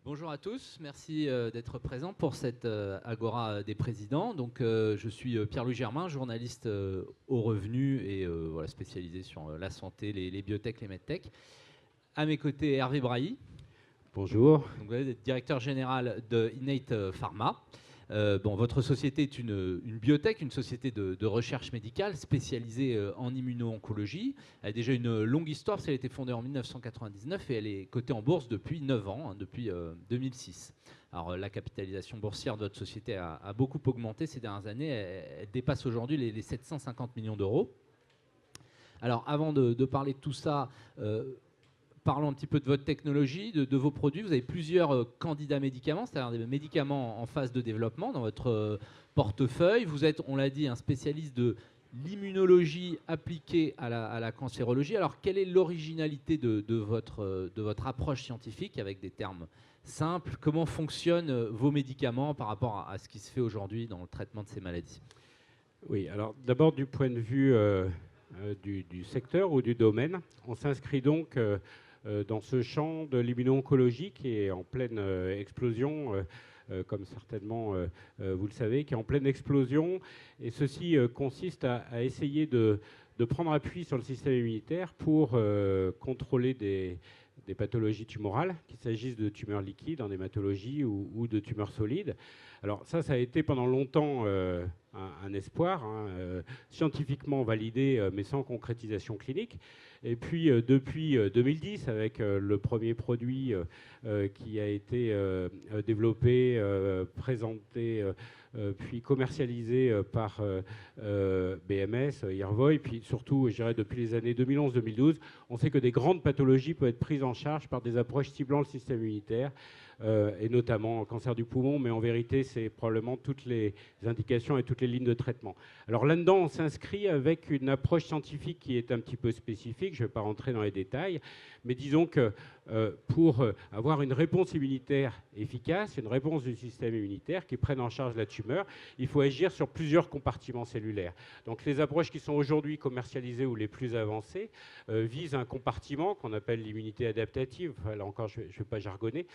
Bonjour à tous, merci d'être présent pour cette Agora des présidents. Donc, je suis Pierre-Louis Germain, journaliste au Revenu et voilà, spécialisé sur la santé, les biotech, les medtech. À mes côtés, Hervé Brailly. Bonjour. Donc, vous êtes directeur général de Innate Pharma. Votre société est une biotech, une société de recherche médicale spécialisée en immuno-oncologie. Elle a déjà une longue histoire, parce qu'elle a été fondée en 1999 et elle est cotée en bourse depuis 9 ans, depuis 2006. Alors, la capitalisation boursière de votre société a beaucoup augmenté ces dernières années. Elle dépasse aujourd'hui les 750 millions d'euros. Alors, avant de parler de tout ça, parlons un petit peu de votre technologie, de vos produits. Vous avez plusieurs candidats médicaments, c'est-à-dire des médicaments en phase de développement dans votre portefeuille. Vous êtes, on l'a dit, un spécialiste de l'immunologie appliquée à la cancérologie. Alors, quelle est l'originalité de votre approche scientifique avec des termes simples? Comment fonctionnent vos médicaments par rapport à ce qui se fait aujourd'hui dans le traitement de ces maladies? Oui, alors d'abord du point de vue du secteur ou du domaine, on s'inscrit donc dans ce champ de l'immuno-oncologie qui est en pleine explosion, comme certainement vous le savez, qui est en pleine explosion. Et ceci consiste à essayer de prendre appui sur le système immunitaire pour contrôler des pathologies tumorales, qu'il s'agisse de tumeurs liquides en hématologie ou de tumeurs solides. Alors ça a été pendant longtemps un espoir, scientifiquement validé, mais sans concrétisation clinique. Et puis depuis 2010, avec le premier produit qui a été développé, présenté, puis commercialisé par BMS, Yervoy, puis surtout, je dirais, depuis les années 2011-2012, on sait que des grandes pathologies peuvent être prises en charge par des approches ciblant le système immunitaire, et notamment le cancer du poumon, mais en vérité, c'est probablement toutes les indications et toutes les lignes de traitement. Alors là-dedans, on s'inscrit avec une approche scientifique qui est un petit peu spécifique, je ne vais pas rentrer dans les détails, mais disons que pour avoir une réponse immunitaire efficace, une réponse du système immunitaire qui prenne en charge la tumeur, il faut agir sur plusieurs compartiments cellulaires. Donc les approches qui sont aujourd'hui commercialisées ou les plus avancées visent un compartiment qu'on appelle l'immunité adaptative. Là encore, je ne vais pas jargonner.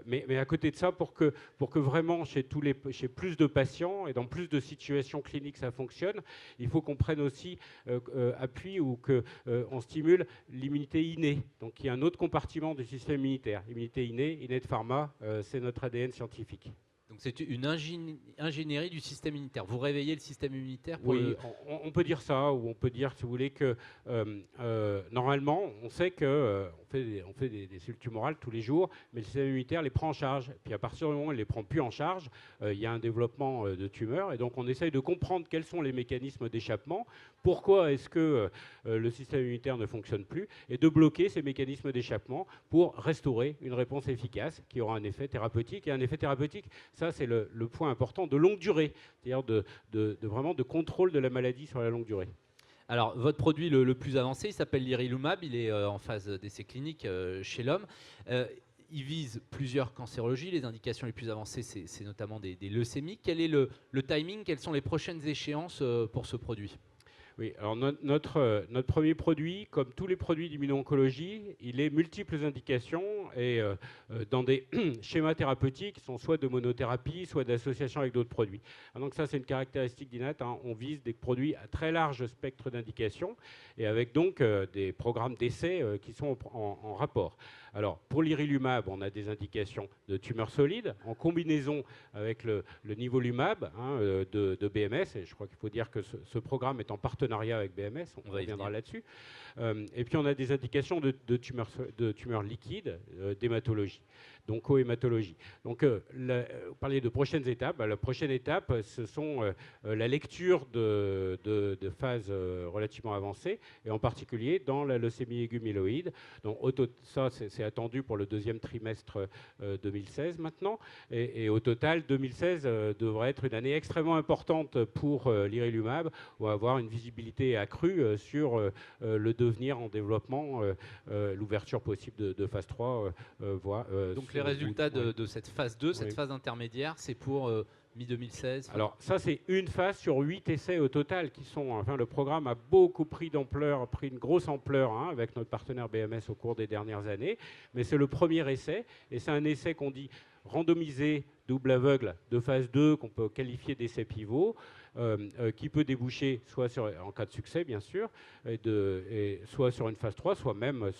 Mais à côté de ça, pour que vraiment chez plus de patients et dans plus de situations cliniques ça fonctionne, il faut qu'on prenne aussi appui ou qu'on stimule l'immunité innée. Donc il y a un autre compartiment du système immunitaire. Immunité innée, Innate Pharma, c'est notre ADN scientifique. Donc c'est une ingénierie du système immunitaire. Vous réveillez le système immunitaire pour Oui, on peut dire ça, ou on peut dire, si vous voulez, que normalement, on sait qu'on fait des cellules tumorales tous les jours, mais le système immunitaire les prend en charge. Puis à partir du moment où il ne les prend plus en charge, il y a un développement de tumeurs. Et donc on essaye de comprendre quels sont les mécanismes d'échappement, pourquoi est-ce que le système immunitaire ne fonctionne plus, et de bloquer ces mécanismes d'échappement pour restaurer une réponse efficace qui aura un effet thérapeutique. Et un effet thérapeutique, ça c'est le point important, de longue durée, c'est-à-dire vraiment de contrôle de la maladie sur la longue durée. Alors, votre produit le plus avancé, il s'appelle l'irilumab, il est en phase d'essai clinique chez l'homme. Il vise plusieurs cancérologies, les indications les plus avancées, c'est notamment des leucémies. Quel est le timing? Quelles sont les prochaines échéances pour ce produit? Oui, alors notre premier produit, comme tous les produits d'immuno-oncologie, il est multiples indications et dans des schémas thérapeutiques qui sont soit de monothérapie, soit d'association avec d'autres produits. Donc ça, c'est une caractéristique d'Innate. On vise des produits à très large spectre d'indications et avec donc des programmes d'essai qui sont en rapport. Alors, pour l'irilumab, on a des indications de tumeurs solides en combinaison avec le nivolumab de BMS. Et je crois qu'il faut dire que ce programme est en partenariat avec BMS. On reviendra là-dessus. Et puis, on a des indications de tumeurs liquides, d'hématologie, d'oncohématologie. Donc, vous parliez de prochaines étapes. La prochaine étape, ce sont la lecture de phases relativement avancées, et en particulier dans la leucémie aiguë myéloïde. Donc, ça, c'est attendu pour le deuxième trimestre 2016 maintenant. Et au total, 2016 devrait être une année extrêmement importante pour l'irilumab. On va avoir une visibilité accrue sur le devenir en développement, l'ouverture possible de phase 3. Donc les résultats de cette phase 2, cette phase intermédiaire, c'est pour Mi-2016. Alors ça, c'est une phase sur 8 essais au total qui sont... Enfin, le programme a beaucoup pris d'ampleur, pris une grosse ampleur avec notre partenaire BMS au cours des dernières années. Mais c'est le premier essai, et c'est un essai qu'on dit randomisé, double aveugle, de phase 2, qu'on peut qualifier d'essai pivot, qui peut déboucher soit en cas de succès, bien sûr, soit sur une phase 3, soit même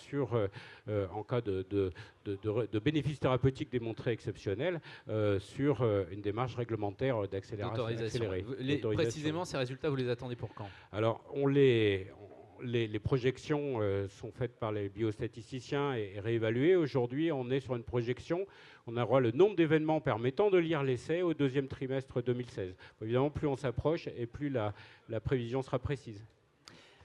en cas de bénéfices thérapeutiques démontrés exceptionnels, sur une démarche réglementaire d'accélération accélérée. Précisément, ces résultats, vous les attendez pour quand? Alors, les projections sont faites par les biostatisticiens et réévaluées. Aujourd'hui, on est sur une projection. On aura le nombre d'événements permettant de lire l'essai au deuxième trimestre 2016. Évidemment, plus on s'approche et plus la prévision sera précise.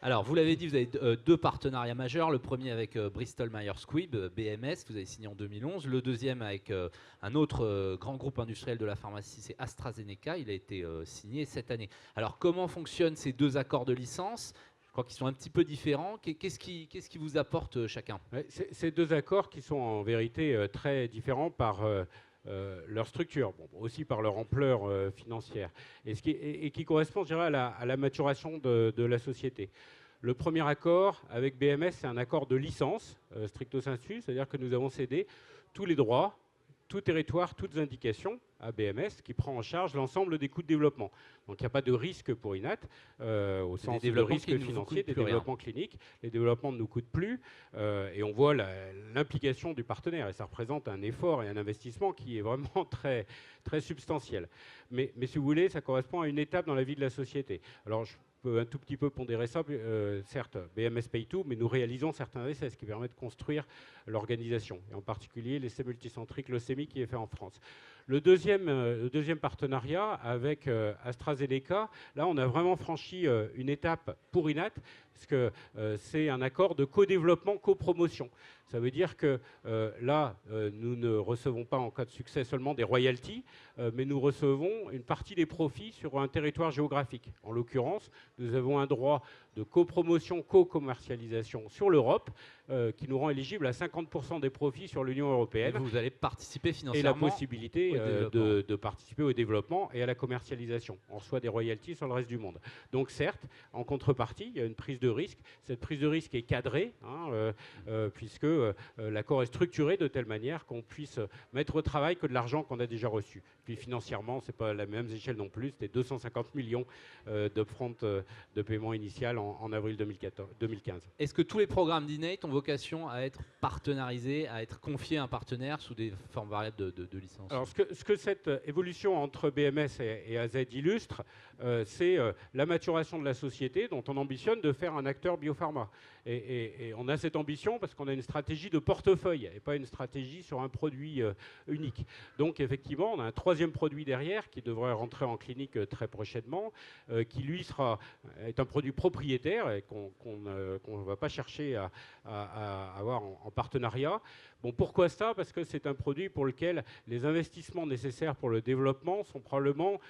Alors, vous l'avez dit, vous avez deux partenariats majeurs. Le premier avec Bristol Myers Squibb, BMS, que vous avez signé en 2011. Le deuxième avec un autre grand groupe industriel de la pharmacie, c'est AstraZeneca. Il a été signé cette année. Alors, comment fonctionnent ces deux accords de licence? Je crois qu'ils sont un petit peu différents. Qu'est-ce qui vous apporte chacun? Ces deux accords qui sont en vérité très différents par leur structure, aussi par leur ampleur financière, et qui correspond, je dirais, à la maturation de la société. Le premier accord avec BMS, c'est un accord de licence, stricto sensu, c'est-à-dire que nous avons cédé tous les droits, tout territoire, toutes indications à BMS, qui prend en charge l'ensemble des coûts de développement. Donc il n'y a pas de risque pour INAT, au sens de risque financier, des développements cliniques. Les développements ne nous coûtent plus, et on voit l'implication du partenaire, et ça représente un effort et un investissement qui est vraiment très, très substantiel. Mais si vous voulez, ça correspond à une étape dans la vie de la société. Alors je peux un tout petit peu pondérer ça, certes, BMS paye tout, mais nous réalisons certains essais, ce qui permet de construire l'organisation, et en particulier l'essai multicentrique leucémie qui est fait en France. Le deuxième partenariat avec AstraZeneca, là on a vraiment franchi une étape pour INAT, parce que c'est un accord de co-développement, co-promotion. Ça veut dire que là, nous ne recevons pas en cas de succès seulement des royalties, mais nous recevons une partie des profits sur un territoire géographique. En l'occurrence, nous avons un droit de copromotion, co-commercialisation sur l'Europe, qui nous rend éligibles à 50% des profits sur l'Union européenne. Et vous allez participer financièrement. Et la possibilité de participer au développement et à la commercialisation. On reçoit des royalties sur le reste du monde. Donc certes, en contrepartie, il y a une prise de risque. Cette prise de risque est cadrée, puisque l'accord est structuré de telle manière qu'on puisse mettre au travail que de l'argent qu'on a déjà reçu. Puis financièrement, ce n'est pas la même échelle non plus. C'était 250 millions d'upfront de paiement initial en avril 2015. Est-ce que tous les programmes d'INATE ont vocation à être partenarisés, à être confiés à un partenaire sous des formes variables de licence? Alors, ce que cette évolution entre BMS et AZ illustre, c'est la maturation de la société dont on ambitionne de faire un acteur biopharma. Et on a cette ambition parce qu'on a une stratégie de portefeuille et pas une stratégie sur un produit unique. Donc effectivement, on a un troisième produit derrière qui devrait rentrer en clinique très prochainement, qui lui est un produit propriétaire et qu'on ne va pas chercher à avoir en partenariat. Bon, pourquoi ça? Parce que c'est un produit pour lequel les investissements nécessaires pour le développement sont probablement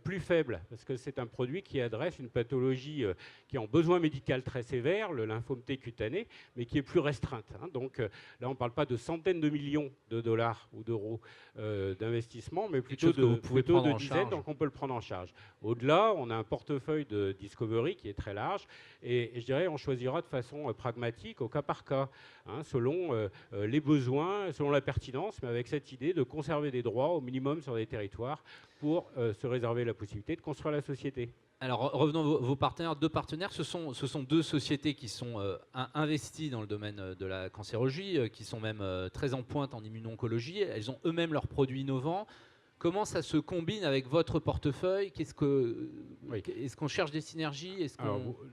plus faibles, parce que c'est un produit qui adresse une pathologie qui est en besoin médical très sévère, le lymphome T cutané, mais qui est plus restreinte. Donc là, on ne parle pas de centaines de millions de dollars ou d'euros d'investissement, mais plutôt de dizaines, donc on peut le prendre en charge. Au-delà, on a un portefeuille de discovery qui est très large, et je dirais on choisira de façon pragmatique, au cas par cas, selon les besoins, selon la pertinence, mais avec cette idée de conserver des droits au minimum sur des territoires pour se réserver la possibilité de construire la société. Alors revenons à vos partenaires. Deux partenaires, ce sont deux sociétés qui sont investies dans le domaine de la cancérologie, qui sont même très en pointe en immuno-oncologie. Elles ont eux-mêmes leurs produits innovants. Comment ça se combine avec votre portefeuille? Est-ce qu'on cherche des synergies?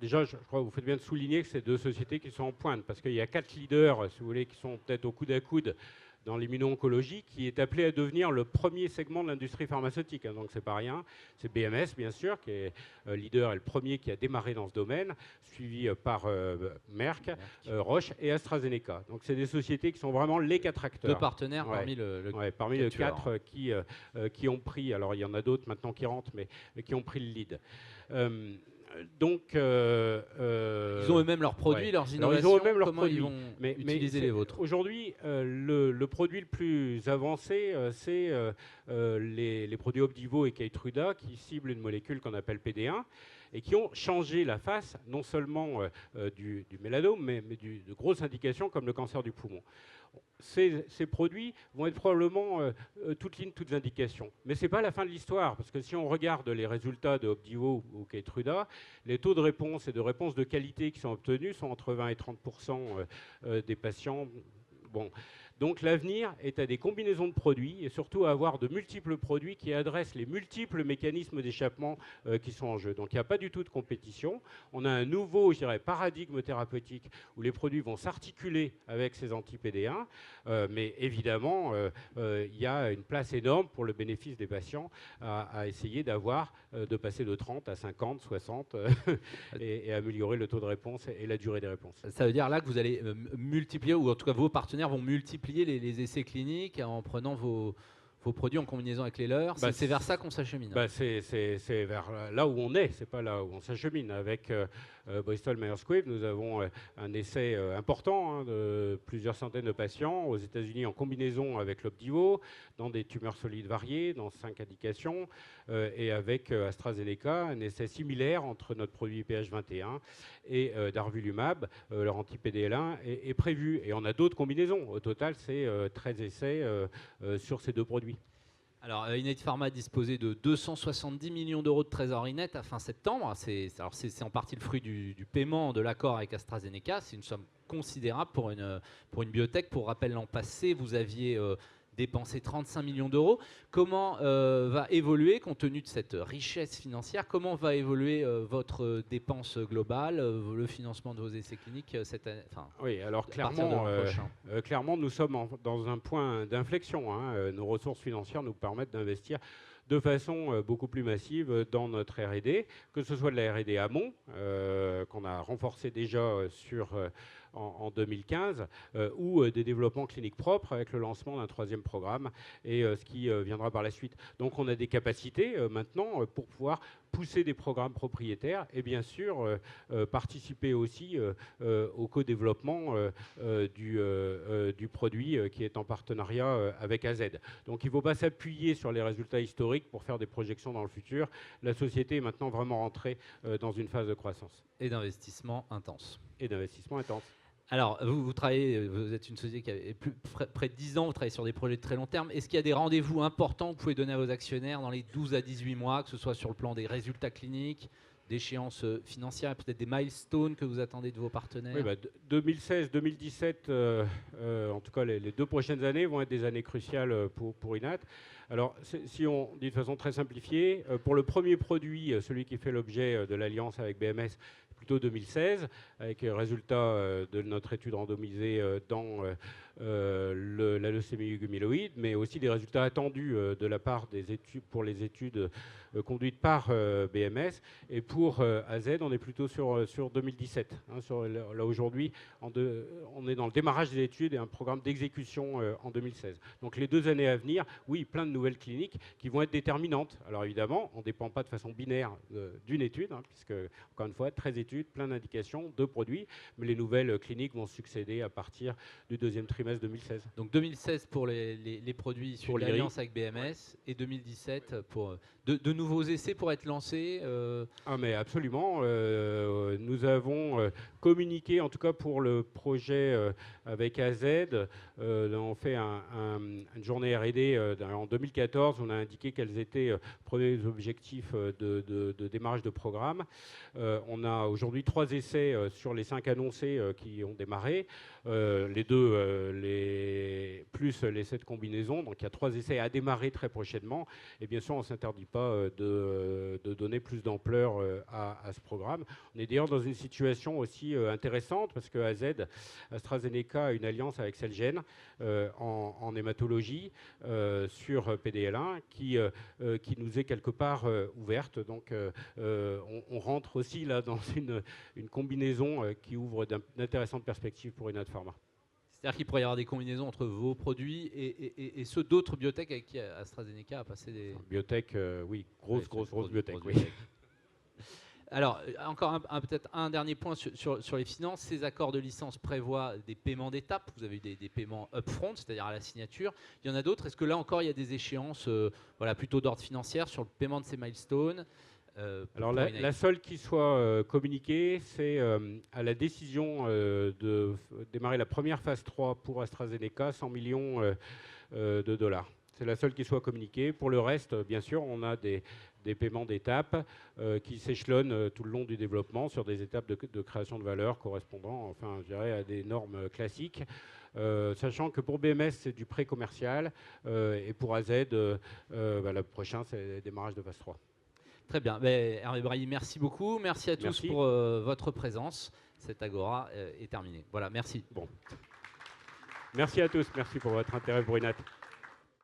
Déjà, je crois que vous faites bien de souligner que c'est deux sociétés qui sont en pointe, parce qu'il y a 4 leaders, si vous voulez, qui sont peut-être au coude à coude dans l'immuno-oncologie, qui est appelé à devenir le premier segment de l'industrie pharmaceutique. Donc c'est pas rien. C'est BMS, bien sûr, qui est leader et le premier qui a démarré dans ce domaine, suivi par Merck, Roche et AstraZeneca. Donc c'est des sociétés qui sont vraiment les 4 acteurs. Deux partenaires parmi les 4 qui ont pris, alors il y en a d'autres maintenant qui rentrent, mais qui ont pris le lead. Donc, Ils ont eux-mêmes leurs produits, ouais. leurs Alors, innovations. ils ont eux-mêmes leurs Comment produits. ils vont utiliser les vôtres? Aujourd'hui, le produit le plus avancé, c'est les produits Opdivo et Keytruda qui ciblent une molécule qu'on appelle PD1 et qui ont changé la face, non seulement du mélanome, mais de grosses indications comme le cancer du poumon. Ces produits vont être probablement toutes lignes, toutes indications. Mais ce n'est pas la fin de l'histoire, parce que si on regarde les résultats de Opdivo ou Keytruda, les taux de réponse et de réponse de qualité qui sont obtenus sont entre 20 et 30% des patients. Bon. Donc l'avenir est à des combinaisons de produits et surtout à avoir de multiples produits qui adressent les multiples mécanismes d'échappement qui sont en jeu. Donc il n'y a pas du tout de compétition. On a un nouveau, je dirais, paradigme thérapeutique où les produits vont s'articuler avec ces anti-PD1. Mais évidemment, il y a une place énorme pour le bénéfice des patients à essayer d'avoir, de passer de 30 à 50, 60 et améliorer le taux de réponse et la durée des réponses. Ça veut dire là que vous allez multiplier, ou en tout cas vos partenaires vont multiplier les essais cliniques en prenant vos produits en combinaison avec les leurs. C'est vers ça qu'on s'achemine. C'est vers là où on est, c'est pas là où on s'achemine. Avec Bristol Myers Squibb, nous avons un essai important de plusieurs centaines de patients aux États-Unis en combinaison avec l'Opdivo, dans des tumeurs solides variées, dans 5 indications, et avec AstraZeneca, un essai similaire entre notre produit PH21 et Darvolumab, leur anti-PD-L1, est prévu. Et on a d'autres combinaisons. Au total, c'est 13 essais sur ces deux produits. Alors, Innate Pharma disposait de 270 millions d'euros de trésorerie nette à fin septembre. C'est en partie le fruit du paiement de l'accord avec AstraZeneca. C'est une somme considérable pour une biotech. Pour rappel, l'an passé, vous aviez dépensé 35 millions d'euros. Comment va évoluer, compte tenu de cette richesse financière, comment va évoluer votre dépense globale, le financement de vos essais cliniques cette année, oui, alors clairement, nous sommes dans un point d'inflexion. Nos ressources financières nous permettent d'investir de façon beaucoup plus massive dans notre R&D, que ce soit de la R&D amont, qu'on a renforcé déjà en 2015, ou des développements cliniques propres avec le lancement d'un 3e programme et ce qui viendra par la suite. Donc on a des capacités maintenant pour pouvoir pousser des programmes propriétaires et bien sûr participer aussi au co-développement du produit qui est en partenariat avec AZ. Donc il ne faut pas s'appuyer sur les résultats historiques pour faire des projections dans le futur. La société est maintenant vraiment rentrée dans une phase de croissance. Et d'investissement intense. Alors, vous travaillez, vous êtes une société qui a près de 10 ans, vous travaillez sur des projets de très long terme. Est-ce qu'il y a des rendez-vous importants que vous pouvez donner à vos actionnaires dans les 12 à 18 mois, que ce soit sur le plan des résultats cliniques, d'échéances financières, peut-être des milestones que vous attendez de vos partenaires? Oui, 2016, 2017, en tout cas les 2 prochaines années vont être des années cruciales pour Innate. Alors, si on dit de façon très simplifiée, pour le premier produit, celui qui fait l'objet de l'alliance avec BMS, plutôt 2016, avec résultat de notre étude randomisée dans la leucémie gumyloïde, mais aussi des résultats attendus de la part des études pour les études conduites par BMS. Et pour AZ, on est plutôt sur 2017. Là aujourd'hui, on est dans le démarrage des études et un programme d'exécution en 2016. Donc les 2 années à venir, oui, plein de nouvelles cliniques qui vont être déterminantes. Alors évidemment, on ne dépend pas de façon binaire d'une étude, puisque, encore une fois, 13 études, plein d'indications, 2 produits, mais les nouvelles cliniques vont succéder à partir du 2e trimestre 2016. Donc 2016 pour les produits issus de l'alliance avec BMS et 2017 pour de nouveaux essais pour être lancés. Ah mais absolument. Nous avons communiqué, en tout cas pour le projet avec AZ, on fait une journée R&D en 2014. On a indiqué quels étaient les premiers objectifs de démarrage de programme. On a aujourd'hui 3 essais sur les 5 annoncés qui ont démarré. Les 2 plus l'essai de combinaison. Donc il y a 3 essais à démarrer très prochainement. Et bien sûr, on ne s'interdit pas de donner plus d'ampleur à ce programme. On est d'ailleurs dans une situation aussi intéressante parce que AstraZeneca a une alliance avec Celgene en hématologie sur PDL1 qui nous est quelque part ouverte. Donc on rentre aussi là dans une combinaison qui ouvre d'intéressantes perspectives pour Innate Pharma. C'est-à-dire qu'il pourrait y avoir des combinaisons entre vos produits et ceux d'autres biotech avec qui AstraZeneca a passé des... Biotech, oui, grosse biotech. Oui. Alors, encore peut-être un dernier point sur les finances. Ces accords de licence prévoient des paiements d'étapes. Vous avez eu des paiements upfront, c'est-à-dire à la signature. Il y en a d'autres. Est-ce que là encore, il y a des échéances voilà, plutôt d'ordre financier sur le paiement de ces milestones Alors la seule qui soit communiquée, c'est à la décision de démarrer la première phase 3 pour AstraZeneca, 100 millions de dollars. C'est la seule qui soit communiquée. Pour le reste, bien sûr, on a des paiements d'étapes qui s'échelonnent tout le long du développement sur des étapes de création de valeur correspondant, enfin, je dirais, à des normes classiques. Sachant que pour BMS, c'est du pré-commercial et pour AZ, le prochain, c'est le démarrage de phase 3. Très bien. Hervé Brailly, merci beaucoup. Merci à tous pour votre présence. Cette agora est terminée. Voilà, merci. Bon. Merci à tous. Merci pour votre intérêt, Brunette.